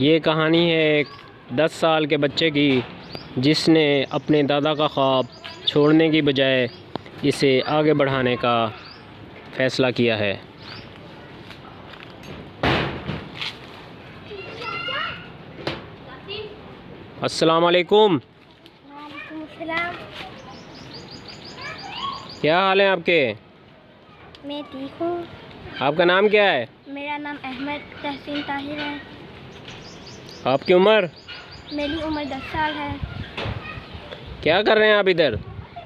ये कहानी है एक 10 साल के बच्चे की जिसने अपने दादा का ख्वाब छोड़ने की बजाय इसे आगे बढ़ाने का फ़ैसला किया है। अस्सलाम वालेकुम। वालेकुम सलाम। क्या हाल है आपके? मैं ठीक हूँ। आपका नाम क्या है? मेरा नाम अहमद तहसीन ताहिर है। आपकी उम्र? मेरी उम्र 10 साल है। क्या कर रहे हैं आप इधर?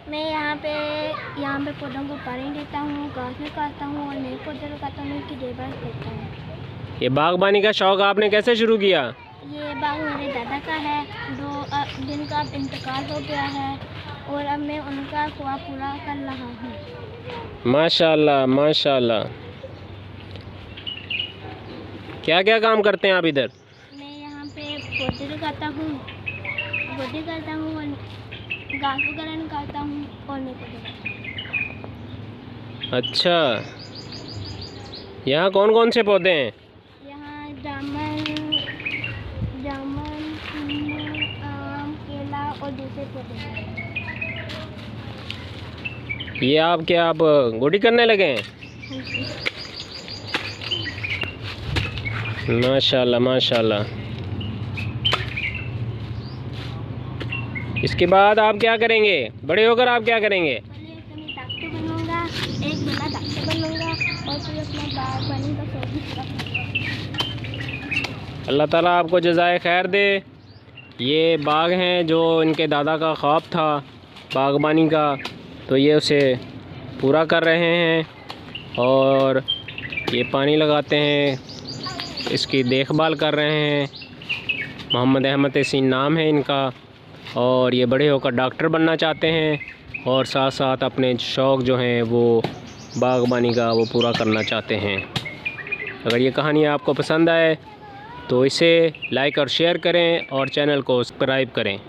मैं यहाँ पे पौधों को पानी देता हूँ, घास निकालता हूँ और नए पौधे लगाता हूँ, उनकी देखभाल करता हूँ। ये बागबानी का शौक़ आपने कैसे शुरू किया? ये बाग मेरे दादा का है जिनका अब इंतकाल हो गया है और अब मैं उनका ख्वाब पूरा कर रहा हूँ। माशाल्लाह माशाल्लाह। क्या क्या काम करते हैं आप इधर? मैं यहाँ पे पौधे लगाता हूँ और घास वगैरह निकालता हूँ और नए पौधे लगाता हूँ। अच्छा, यहाँ कौन कौन से पौधे हैं? यहाँ जामुन, आम, केला और दूसरे पौधे हैं। ये आप गोडी करने लगे हैं? माशाल्लाह माशाल्लाह। इसके बाद आप क्या करेंगे? बड़े होकर आप क्या करेंगे? डॉक्टर बनूंगा, एक बड़ा डॉक्टर बनूंगा और फिर अपना बागबानी का शौक भी पूरा करूंगा। अल्लाह ताला आपको जज़ाए खैर दे। ये बाग हैं जो इनके दादा का ख्वाब था बागबानी का, तो ये उसे पूरा कर रहे हैं और ये पानी लगाते हैं, इसकी देखभाल कर रहे हैं। मोहम्मद अहमद तहसीन नाम है इनका और ये बड़े होकर डॉक्टर बनना चाहते हैं और साथ साथ अपने शौक़ जो हैं वो बागबानी का वो पूरा करना चाहते हैं। अगर ये कहानी आपको पसंद आए तो इसे लाइक और शेयर करें और चैनल को सब्सक्राइब करें।